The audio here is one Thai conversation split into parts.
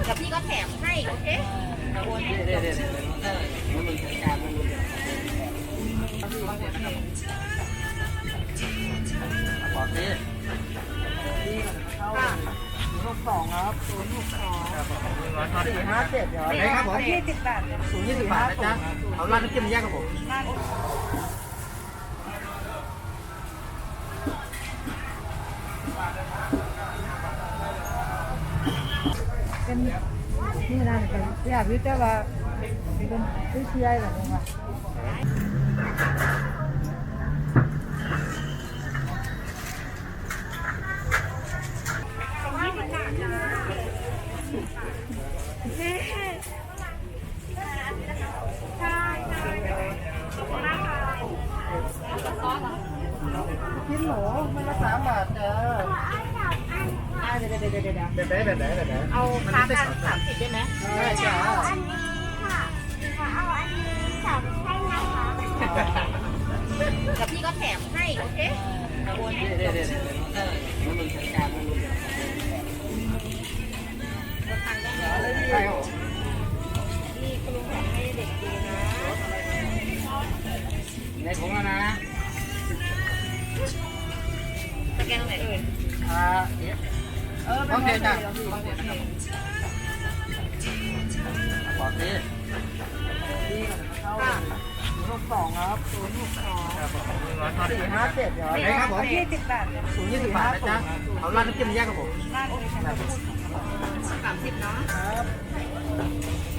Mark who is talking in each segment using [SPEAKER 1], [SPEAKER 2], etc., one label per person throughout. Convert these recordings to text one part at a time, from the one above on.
[SPEAKER 1] กับพี่ก็แถมให้โอเค
[SPEAKER 2] ขอสิ
[SPEAKER 1] 02ครับ062 457
[SPEAKER 2] ไหนครับผม
[SPEAKER 1] 20 บาท
[SPEAKER 2] 20 บาทนะจ๊ะเอาร้านน้ำจิ้มแยกกับผม
[SPEAKER 1] เป็นนี่นะเป็นอยากรู้แต่ว่าเป็นผู้เชี่ยวแบบนี้ว่ากินหมูมันละ3 บาทจ้ะเดี๋ยว
[SPEAKER 2] แบบไหน
[SPEAKER 1] เอาคากัน30ได้ไหม
[SPEAKER 2] ได้จ้า
[SPEAKER 3] อันนี้ค่ะเอาอันนี้2ให้นะคะ
[SPEAKER 1] กับพี่ก็แถมให้โอเค
[SPEAKER 2] ใช่ครับ
[SPEAKER 1] นี่คุณลุงแถมให้เด็กดูนะ
[SPEAKER 2] ในถุงแล้วนะ
[SPEAKER 1] สแกนตรงไหนเอ่ย
[SPEAKER 2] โอเคจ้ะขอสิ
[SPEAKER 1] 02ครับ062 457
[SPEAKER 2] ไหนครับผม
[SPEAKER 1] 20 บาท
[SPEAKER 2] 20 บาทนะจ๊ะเอาร้านน้ำจิ้มแยกกับผม
[SPEAKER 1] 30เนาะ
[SPEAKER 2] ครับ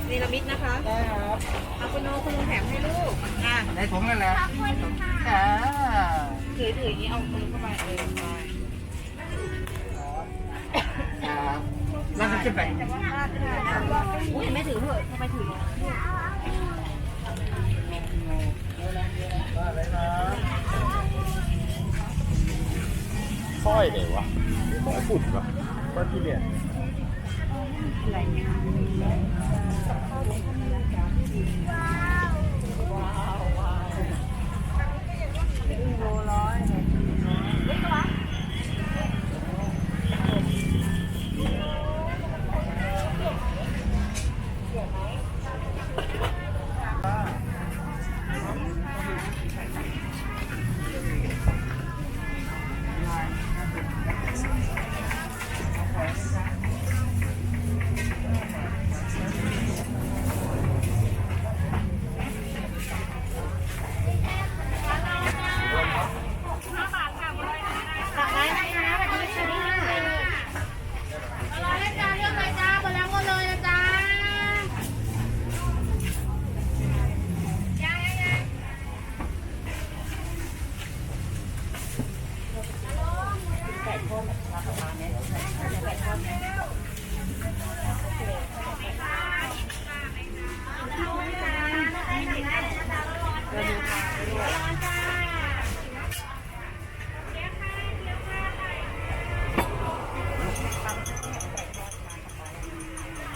[SPEAKER 1] เนรมิตนะคะ
[SPEAKER 2] ได้ครับ
[SPEAKER 1] เอาคุณลุงแถมให้ลูก
[SPEAKER 2] ในถุงนั่นแหละจ้า
[SPEAKER 1] ถืออย่างนี้เอามือเข้าไป
[SPEAKER 2] ร้านน้ำจิ้มไป
[SPEAKER 1] อุ้ยไม่ถือเถอะทำไมถือ
[SPEAKER 4] ค่อยเลยวะฝุ่นวะก็ที่เนี่ย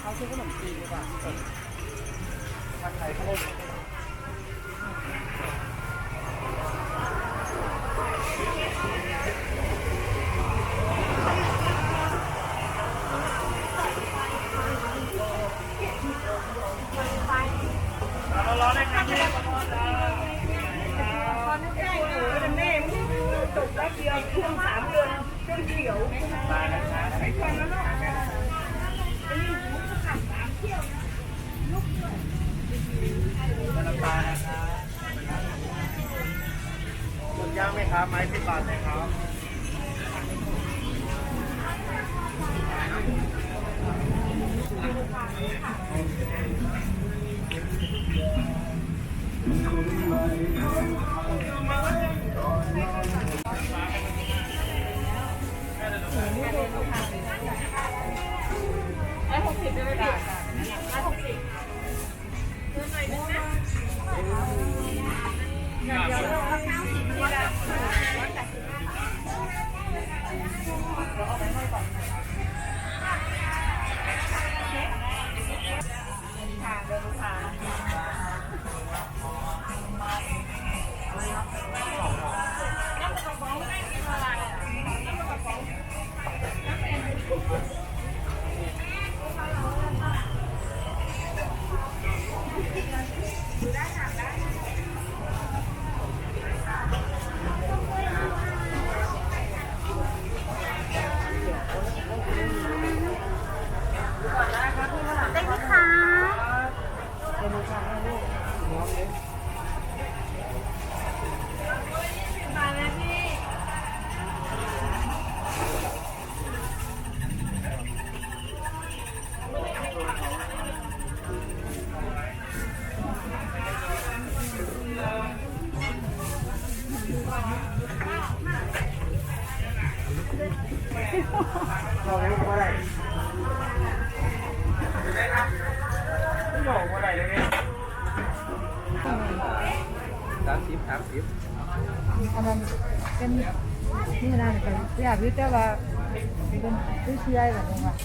[SPEAKER 1] เอาซื้อขนมจีนดีกว่า
[SPEAKER 2] ผัดไทยข้าวต้มร้อนๆนะครับ
[SPEAKER 1] ตกแป๊บเดียวช่วง3 เดือนจนเขียว
[SPEAKER 2] ปลานะครับใส่ถุงน้ำปลานะครับหมึกย่างไหมครับไม้10 บาทเลยครับ
[SPEAKER 1] 160ได้ไหมพี่160เพิ่มหน่อยนึงนะเดี๋ยวเอาไปให้ก่อนค่ะเดินลูกค้า
[SPEAKER 2] เราเลี้ยงว่าอะไรไม่บอกว่าอะไรเลยเนี่ย
[SPEAKER 4] 30
[SPEAKER 1] อันนั้นเป็นนี่นะเป็นอยากรู้แต่ว่าเป็นตู้เชียร์แบบนี้ว่ะ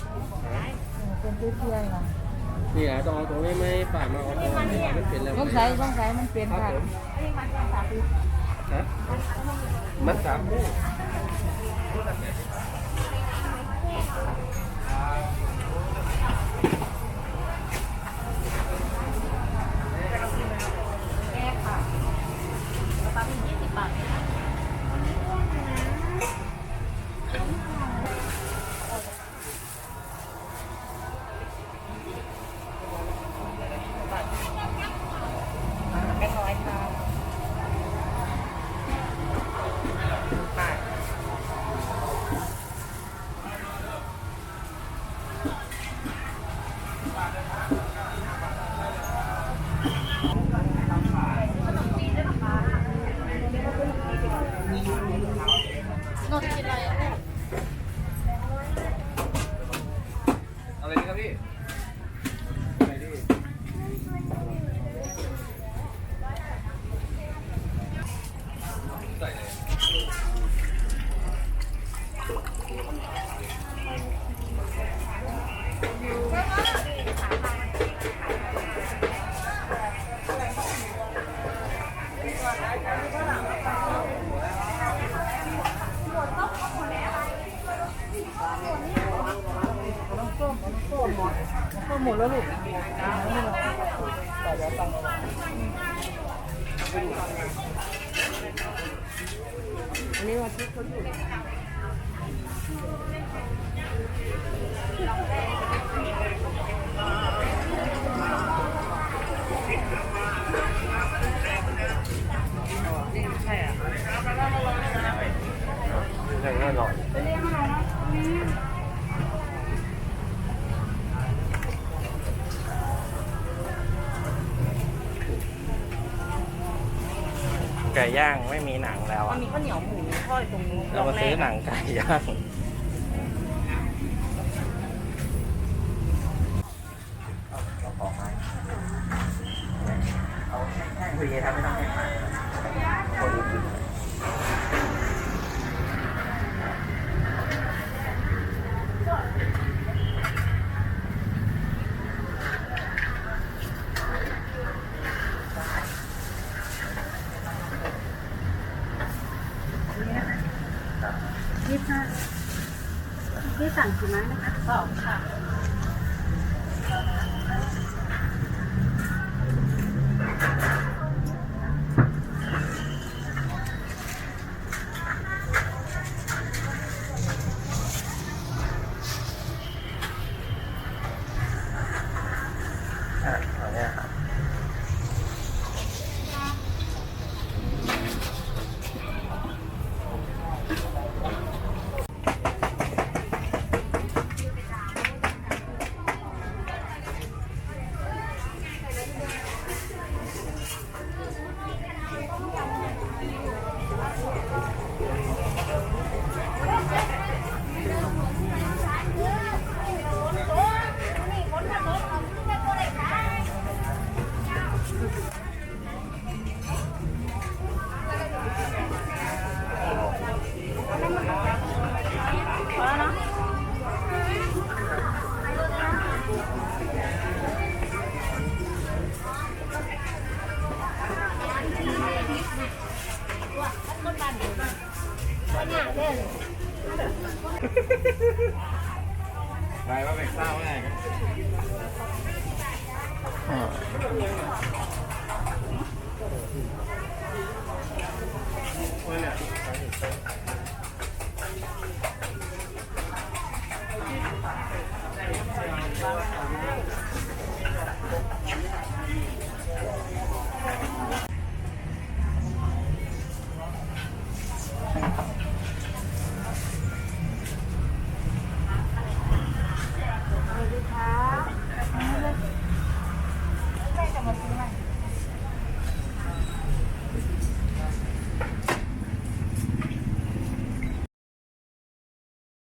[SPEAKER 1] เป็นตู้เชียร์ว่ะ
[SPEAKER 4] นี่แหละต้องเอาตรงนี้ไม่ป่ามาเอาตรงนี้มันเป็นแล้ว
[SPEAKER 1] ต้องใช้มันเป็นค่ะ
[SPEAKER 4] ฮะมัน3 คู่
[SPEAKER 1] เป็นร้อยค่ะ
[SPEAKER 4] อะไรนี่ครับพี่อะไรนี่ใส่เลย
[SPEAKER 1] ก็หมดแล้วลูกอันนี้วันที่เขาอยู่ใช่อ่ะ
[SPEAKER 4] ใช่แน่นอน
[SPEAKER 2] ไก่ย่างไม่มีหนังแล้ว
[SPEAKER 1] มัน
[SPEAKER 2] อ่ะ
[SPEAKER 1] มีข้าวเหนียวหมูทอดตรงนู้น
[SPEAKER 2] เรามาซื้อหนังไก่ย่างคุยครับไม่ต้องให้มา
[SPEAKER 3] นี่สั่งกี่ไม้นะคะ
[SPEAKER 1] สองค่ะ
[SPEAKER 2] เอาเนี่ยครับ
[SPEAKER 4] ได้ว่าเป็นเศร้าไง
[SPEAKER 2] อืม